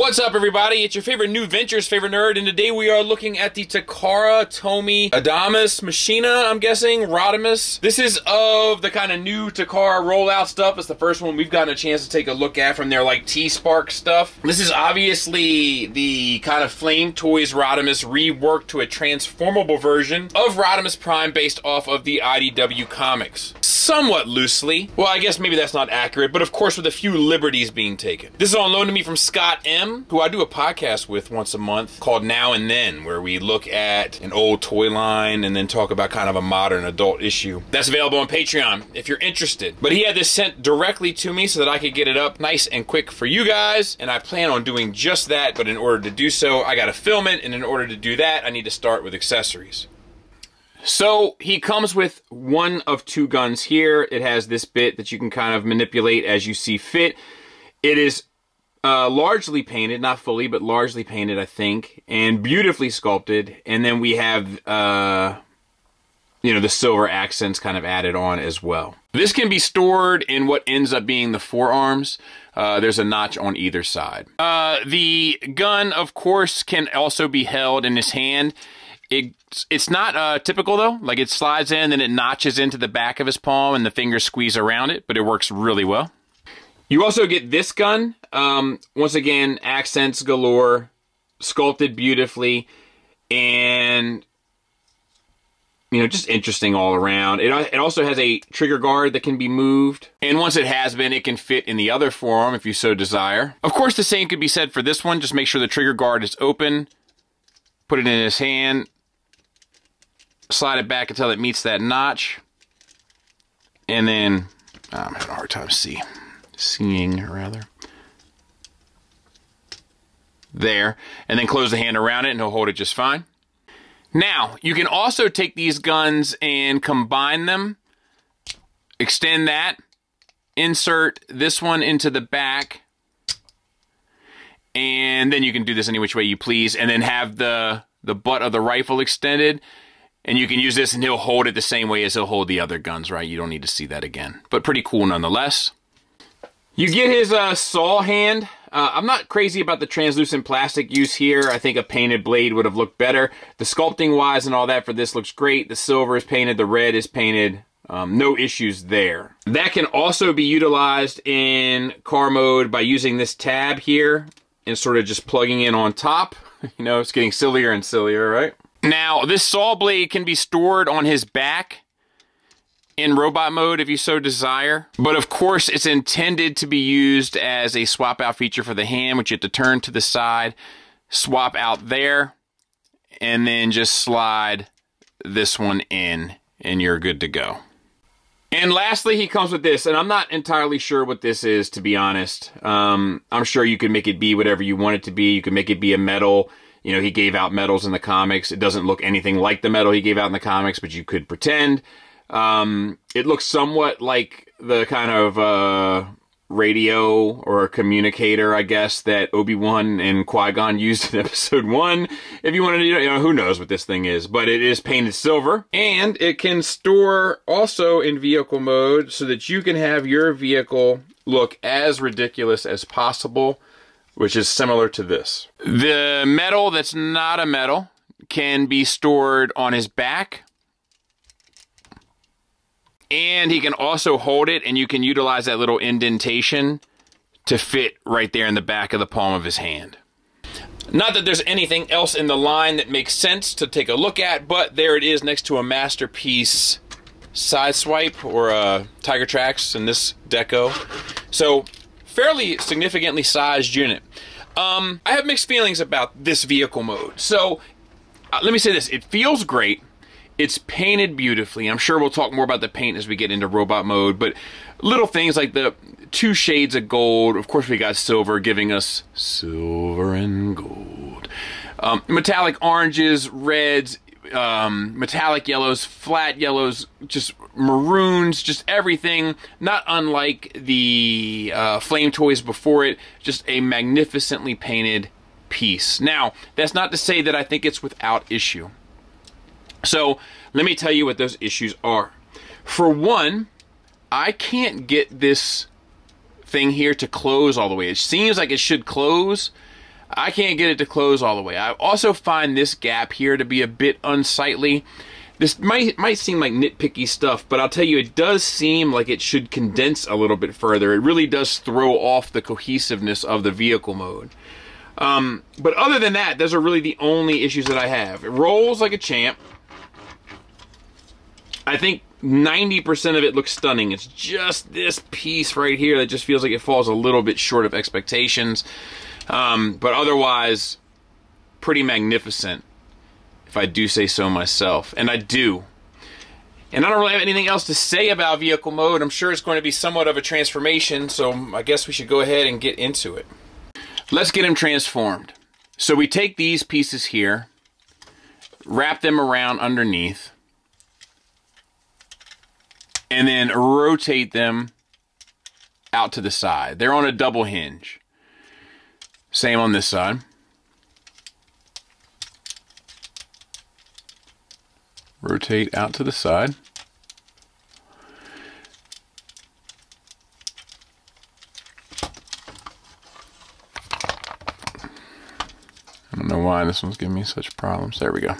What's up, everybody? It's your favorite New Ventures favorite nerd, and today we are looking at the Takara Tomy Adamas Machina, I'm guessing, Rodimus. This is of the kind of new Takara rollout stuff. It's the first one we've gotten a chance to take a look at from their like T-Spark stuff. This is obviously the kind of Flame Toys Rodimus reworked to a transformable version of Rodimus Prime based off of the IDW comics. Somewhat loosely. Well, I guess maybe that's not accurate, but of course with a few liberties being taken. This is on loan to me from Scott M., who I do a podcast with once a month called Now and Then, where we look at an old toy line and then talk about kind of a modern adult issue. That's available on Patreon if you're interested. But he had this sent directly to me so that I could get it up nice and quick for you guys, and I plan on doing just that, but in order to do so, I gotta film it, and in order to do that, I need to start with accessories. So he comes with one of two guns here. It has this bit that you can kind of manipulate as you see fit. It is largely painted, not fully, but largely painted, I think, and beautifully sculpted. And then we have, you know, the silver accents kind of added on as well. This can be stored in what ends up being the forearms. There's a notch on either side. The gun, of course, can also be held in his hand. It's not typical though, like it slides in and it notches into the back of his palm and the fingers squeeze around it, but it works really well. You also get this gun, once again, accents galore, sculpted beautifully, and, you know, just interesting all around. It also has a trigger guard that can be moved, and once it has been, it can fit in the other forearm if you so desire. Of course, the same could be said for this one. Just make sure the trigger guard is open, put it in his hand, slide it back until it meets that notch, and then, I'm having a hard time seeing rather. There, and then close the hand around it and he'll hold it just fine. Now, you can also take these guns and combine them, extend that, insert this one into the back, and then you can do this any which way you please, and then have the butt of the rifle extended, and you can use this and he'll hold it the same way as he'll hold the other guns, right? You don't need to see that again, but pretty cool nonetheless. You get his saw hand. I'm not crazy about the translucent plastic use here. I think a painted blade would have looked better. The sculpting wise and all that for this looks great. The silver is painted, the red is painted. No issues there. That can also be utilized in car mode by using this tab here and sort of just plugging in on top. You know, it's getting sillier and sillier, right? Now, this saw blade can be stored on his back in robot mode if you so desire, but of course it's intended to be used as a swap out feature for the hand, which you have to turn to the side, swap out there, and then just slide this one in and you're good to go. And lastly, he comes with this, and I'm not entirely sure what this is, to be honest. I'm sure you could make it be whatever you want it to be. You could make it be a medal. You know, he gave out medals in the comics. It doesn't look anything like the medal he gave out in the comics, but you could pretend. It looks somewhat like the kind of radio or communicator, I guess, that Obi-Wan and Qui-Gon used in episode 1. If you wanted to, you know, who knows what this thing is, but it is painted silver, and it can store also in vehicle mode so that you can have your vehicle look as ridiculous as possible, which is similar to this. The metal that's not a metal can be stored on his back, and he can also hold it, and you can utilize that little indentation to fit right there in the back of the palm of his hand. Not that there's anything else in the line that makes sense to take a look at, but there it is next to a Masterpiece Sideswipe, or a Tiger Tracks in this deco. So, fairly significantly sized unit. I have mixed feelings about this vehicle mode. So, let me say this. It feels great. It's painted beautifully. I'm sure we'll talk more about the paint as we get into robot mode, but little things like the 2 shades of gold. Of course, we got silver giving us silver and gold. Metallic oranges, reds, metallic yellows, flat yellows, just maroons, just everything. Not unlike the Flame Toys before it. Just a magnificently painted piece. Now, that's not to say that I think it's without issue. So, let me tell you what those issues are. For one, I can't get this thing here to close all the way. It seems like it should close. I can't get it to close all the way. I also find this gap here to be a bit unsightly. This might seem like nitpicky stuff, but I'll tell you, it does seem like it should condense a little bit further. It really does throw off the cohesiveness of the vehicle mode. But other than that, those are really the only issues that I have. It rolls like a champ. I think 90% of it looks stunning. It's just this piece right here that just feels like it falls a little bit short of expectations. But otherwise, pretty magnificent, if I do say so myself. And I do. And I don't really have anything else to say about vehicle mode. I'm sure it's going to be somewhat of a transformation, so I guess we should go ahead and get into it. Let's get him transformed. So we take these pieces here, wrap them around underneath, and then rotate them out to the side. They're on a double hinge. Same on this side. Rotate out to the side. I don't know why this one's giving me such problems. There we go.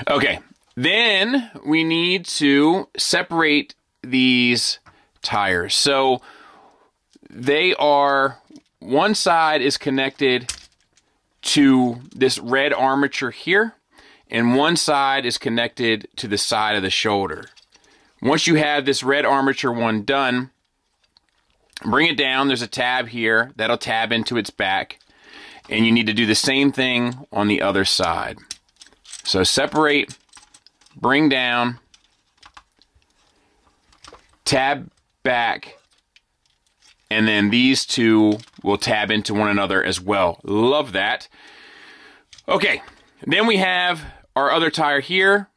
Okay, then we need to separate these tires. So they are, one side is connected to this red armature here, and one side is connected to the side of the shoulder. Once you have this red armature one done, bring it down. There's a tab here that'll tab into its back, and you need to do the same thing on the other side. So separate, bring down, tab back, and then these two will tab into one another as well. Love that. Okay, then we have our other tire here.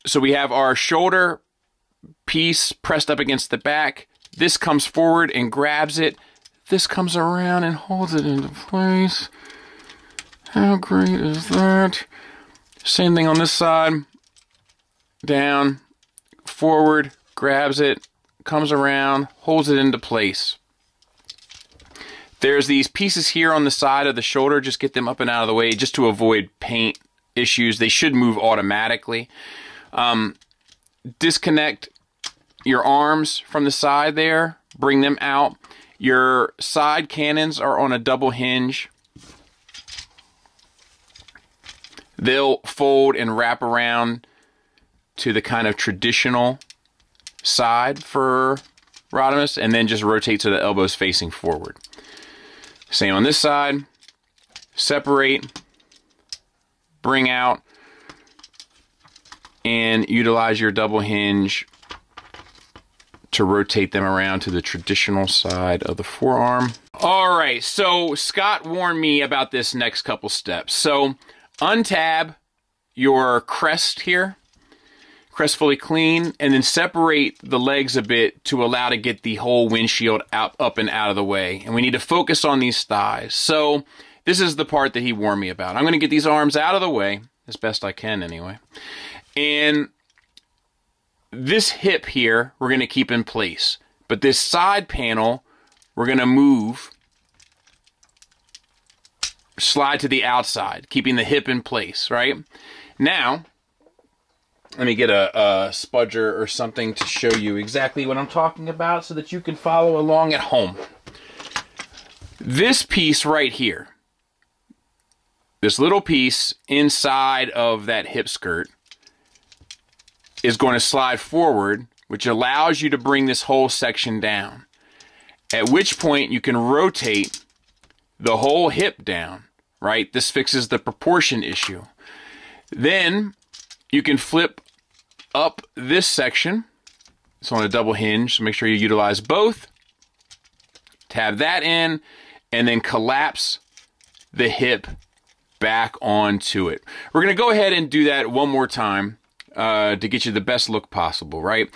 So we have our shoulder piece pressed up against the back. This comes forward and grabs it. This comes around and holds it into place. How great is that? Same thing on this side. Down, forward, grabs it, comes around, holds it into place. There's these pieces here on the side of the shoulder. Just get them up and out of the way just to avoid paint issues. They should move automatically. Disconnect your arms from the side there. Bring them out. Your side cannons are on a double hinge. They'll fold and wrap around to the kind of traditional side for Rodimus, and then just rotate so the elbow's facing forward. Same on this side. Separate, bring out, and utilize your double hinge to rotate them around to the traditional side of the forearm. All right, so Scott warned me about this next couple steps. So untab your crest here, crest fully clean, and then separate the legs a bit to allow to get the whole windshield up and out of the way. And we need to focus on these thighs. So this is the part that he warned me about. I'm going to get these arms out of the way, as best I can anyway. And this hip here, we're going to keep in place. But this side panel, we're going to move, slide to the outside, keeping the hip in place, right? Now, let me get a spudger or something to show you exactly what I'm talking about so that you can follow along at home. This piece right here, this little piece inside of that hip skirt, is going to slide forward, which allows you to bring this whole section down. At which point you can rotate the whole hip down, right? This fixes the proportion issue. Then you can flip up this section. It's on a double hinge, so make sure you utilize both. Tab that in, and then collapse the hip back onto it. We're going to go ahead and do that one more time to get you the best look possible, right?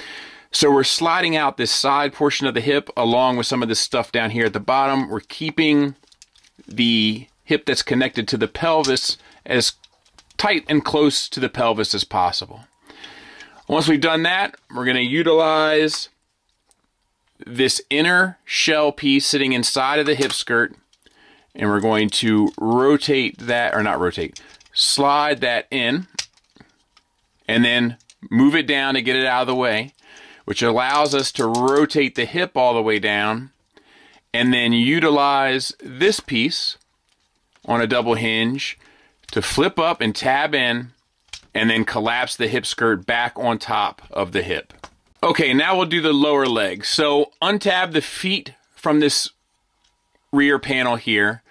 So we're sliding out this side portion of the hip along with some of this stuff down here at the bottom. We're keeping the hip that's connected to the pelvis as tight and close to the pelvis as possible. Once we've done that, we're going to utilize this inner shell piece sitting inside of the hip skirt And we're going to rotate that, or not rotate, slide that in, and then move it down to get it out of the way, which allows us to rotate the hip all the way down, and then utilize this piece on a double hinge to flip up and tab in, and then collapse the hip skirt back on top of the hip. Okay, now we'll do the lower leg. So untab the feet from this rear panel here,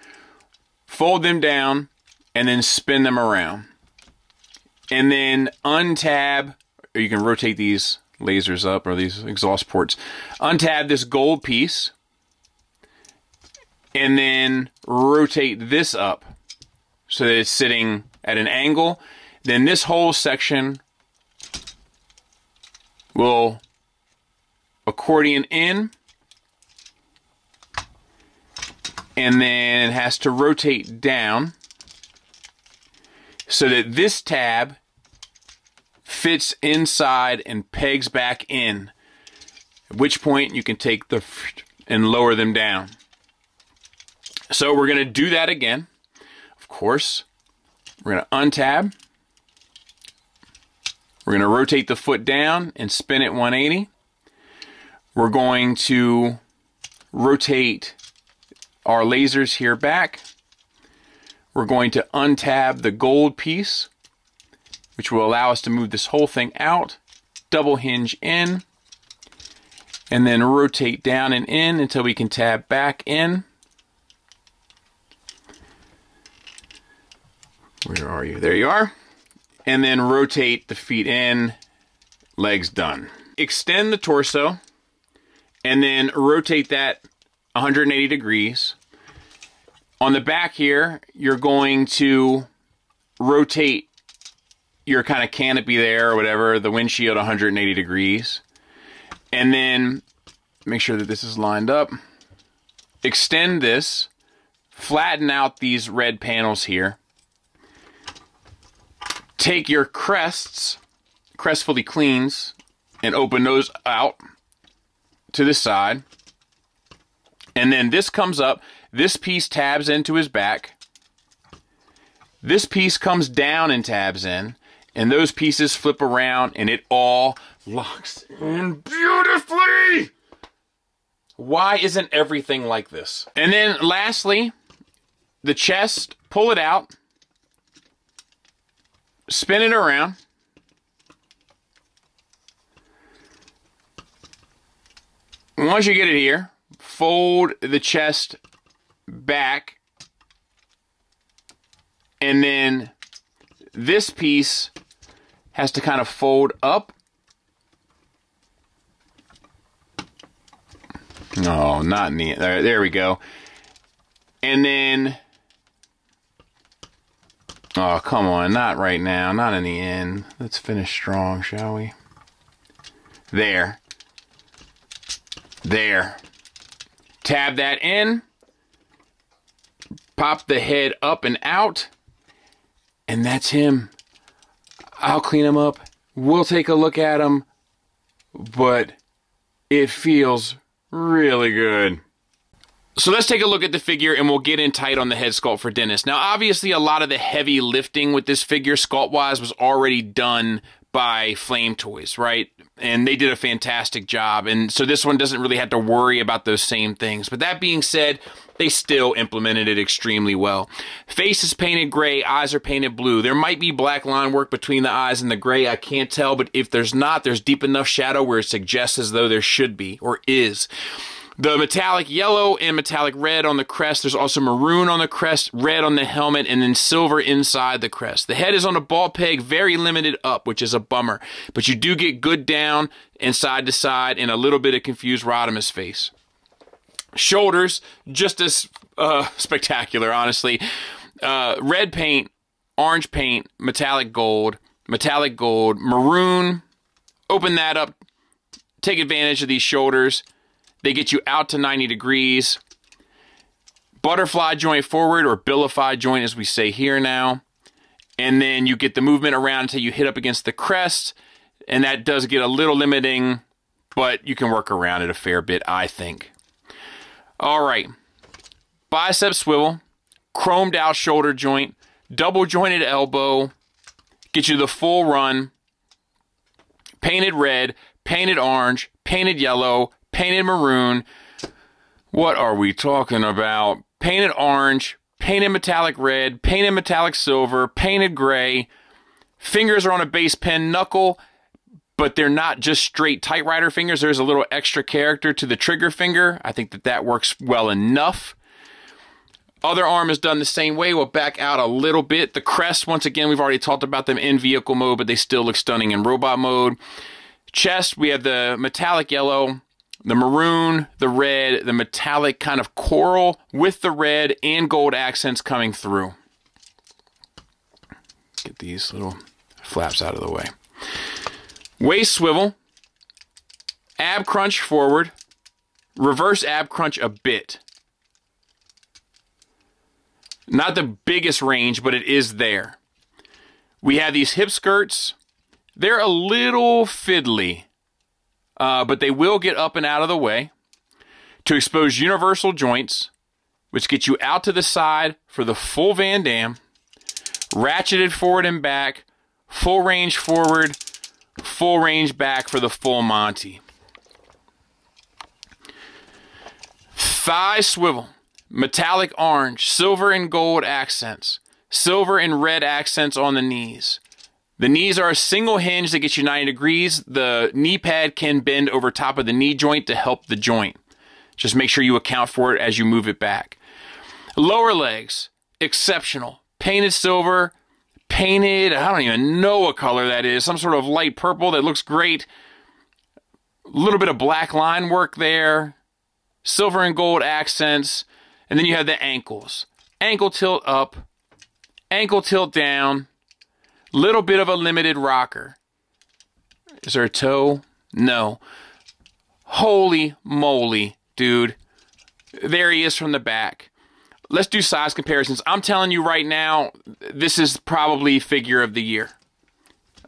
fold them down, and then spin them around. And then untab, or you can rotate these lasers up, or these exhaust ports. Untab this gold piece, and then rotate this up so that it's sitting at an angle. Then this whole section will accordion in, and then it has to rotate down so that this tab fits inside and pegs back in, at which point you can take the and lower them down. So we're going to do that again. Of course, we're going to untab. We're going to rotate the foot down and spin it 180. We're going to rotate our lasers here back. We're going to untab the gold piece, which will allow us to move this whole thing out, double hinge in, and then rotate down and in until we can tab back in. Where are you? There you are. And then rotate the feet in, legs done. Extend the torso, and then rotate that 180 degrees. On the back here, you're going to rotate your kind of canopy there, or whatever, the windshield 180 degrees. And then make sure that this is lined up. Extend this, flatten out these red panels here. Take your crests, crest fully cleans, and open those out to the side. And then this comes up, this piece tabs into his back. This piece comes down and tabs in, and those pieces flip around, and it all locks in beautifully. Why isn't everything like this? And then lastly, the chest, pull it out, spin it around. Once you get it here, fold the chest back, and then this piece has to kind of fold up. No, not in the, there we go. And then, oh, come on, not right now, not in the end. Let's finish strong, shall we? There. There. Tab that in. Pop the head up and out. And that's him. I'll clean him up. We'll take a look at him. But it feels really good. So let's take a look at the figure, and we'll get in tight on the head sculpt for Dennis. Now, obviously, a lot of the heavy lifting with this figure, sculpt-wise, was already done by Flame Toys, right? And they did a fantastic job. And so this one doesn't really have to worry about those same things. But that being said, they still implemented it extremely well. Face is painted gray, eyes are painted blue. There might be black line work between the eyes and the gray, I can't tell, but if there's not, there's deep enough shadow where it suggests as though there should be, or is. The metallic yellow and metallic red on the crest. There's also maroon on the crest, red on the helmet, and then silver inside the crest. The head is on a ball peg, very limited up, which is a bummer. But you do get good down and side to side and a little bit of confused Rodimus face. Shoulders, just as spectacular, honestly. Red paint, orange paint, metallic gold, maroon. Open that up. Take advantage of these shoulders. They get you out to 90 degrees. Butterfly joint forward, or billify joint as we say here now. And then you get the movement around until you hit up against the crest. And that does get a little limiting, but you can work around it a fair bit, I think. All right. Bicep swivel. chromed out shoulder joint, double jointed elbow, get you the full run, painted red, painted orange, painted yellow, painted maroon. What are we talking about? Painted orange, painted metallic red, painted metallic silver, painted gray. Fingers are on a base pen knuckle, but they're not just straight Tight Rider fingers. There's a little extra character to the trigger finger. I think that works well enough. Other arm is done the same way. We'll back out a little bit. The crest, once again, we've already talked about them in vehicle mode, but they still look stunning in robot mode. Chest, we have the metallic yellow, the maroon, the red, the metallic kind of coral with the red and gold accents coming through. Get these little flaps out of the way. Waist swivel, ab crunch forward, reverse ab crunch a bit. Not the biggest range, but it is there. We have these hip skirts. They're a little fiddly, but they will get up and out of the way to expose universal joints, which get you out to the side for the full Van Damme, ratcheted forward and back, full range forward, full range back for the full Monty. Thigh swivel. Metallic orange, silver and gold accents, silver and red accents on the knees. The knees are a single hinge that gets you 90 degrees. The knee pad can bend over top of the knee joint to help the joint. Just make sure you account for it as you move it back. Lower legs, exceptional. Painted silver, painted, I don't even know what color that is. Some sort of light purple that looks great. A little bit of black line work there. Silver and gold accents. And then you have the ankles. Ankle tilt up, ankle tilt down, little bit of a limited rocker. Is there a toe? No. Holy moly, dude. There he is from the back. Let's do size comparisons. I'm telling you right now, this is probably figure of the year.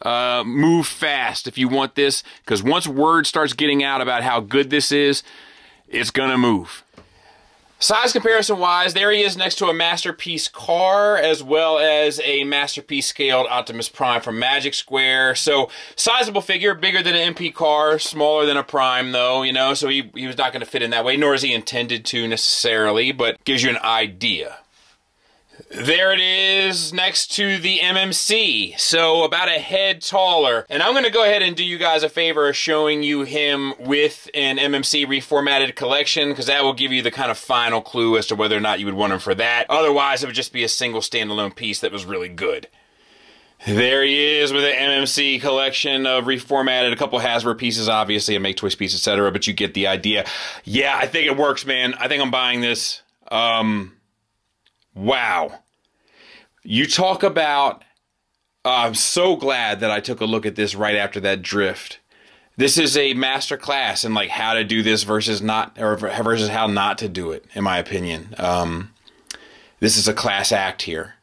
Move fast if you want this, because once word starts getting out about how good this is, it's gonna move. Size comparison wise, there he is next to a Masterpiece car, as well as a Masterpiece scaled Optimus Prime from Magic Square. So, sizable figure, bigger than an MP car, smaller than a Prime though, you know, so he was not going to fit in that way, nor is he intended to necessarily, but gives you an idea. There it is next to the MMC, so about a head taller. And I'm going to go ahead and do you guys a favor of showing you him with an MMC reformatted collection, because that will give you the kind of final clue as to whether or not you would want him for that. Otherwise, it would just be a single standalone piece that was really good. There he is with an MMC collection of reformatted, a couple Hasbro pieces, obviously, a Make Toys piece, etc., but you get the idea. Yeah, I think it works, man. I think I'm buying this. Wow. You talk about, I'm so glad that I took a look at this right after that drift. This is a master class in like how to do this versus not, or versus how not to do it, in my opinion. This is a class act here.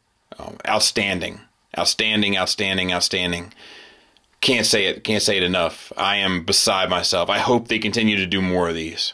Outstanding. Outstanding, outstanding, outstanding. Can't say it enough. I am beside myself. I hope they continue to do more of these.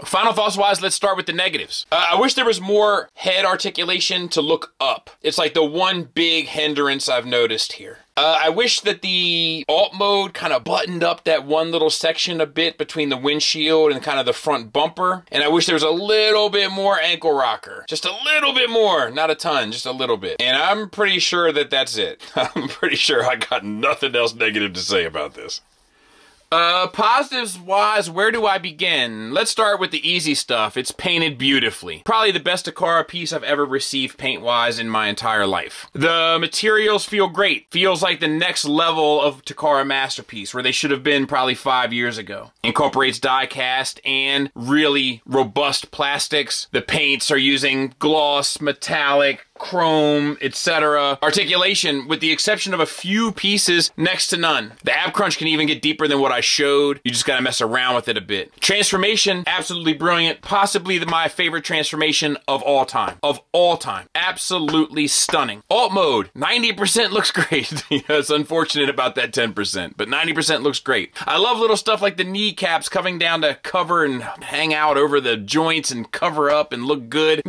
Final thoughts wise, let's start with the negatives. I wish there was more head articulation to look up. It's like the one big hindrance I've noticed here. I wish that the alt mode kind of buttoned up that one little section a bit between the windshield and kind of the front bumper. And I wish there was a little bit more ankle rocker. Just a little bit more, not a ton, just a little bit. And I'm pretty sure that that's it. I'm pretty sure I got nothing else negative to say about this. Positives wise, where do I begin? Let's start with the easy stuff. It's painted beautifully. Probably the best Takara piece I've ever received paint wise in my entire life. The materials feel great. Feels like the next level of Takara Masterpiece, where they should have been probably 5 years ago. Incorporates die cast and really robust plastics. The paints are using gloss, metallic, chrome, etc. Articulation, with the exception of a few pieces, next to none. The ab crunch can even get deeper than what I showed. You just gotta mess around with it a bit. Transformation, absolutely brilliant. Possibly my favorite transformation of all time. Absolutely stunning. Alt mode, 90% looks great. It's unfortunate about that 10%, but 90% looks great. I love little stuff like the kneecaps coming down to cover and hang out over the joints and cover up and look good.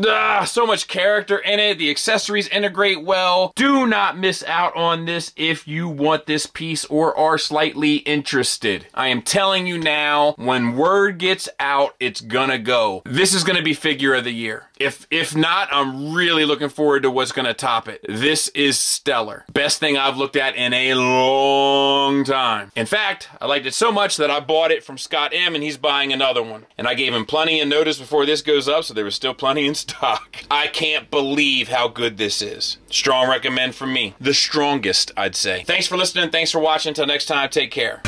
So much character in it. The accessories integrate well. Do not miss out on this if you want this piece or are slightly interested. I am telling you now, when word gets out, it's gonna go. This is gonna be figure of the year. If not, I'm really looking forward to what's gonna top it. This is stellar. Best thing I've looked at in a long time. In fact, I liked it so much that I bought it from Scott M and he's buying another one. And I gave him plenty of notice before this goes up, so there was still plenty in stock. I can't believe how good this is. Strong recommend from me. The strongest, I'd say. Thanks for listening. Thanks for watching. Until next time, take care.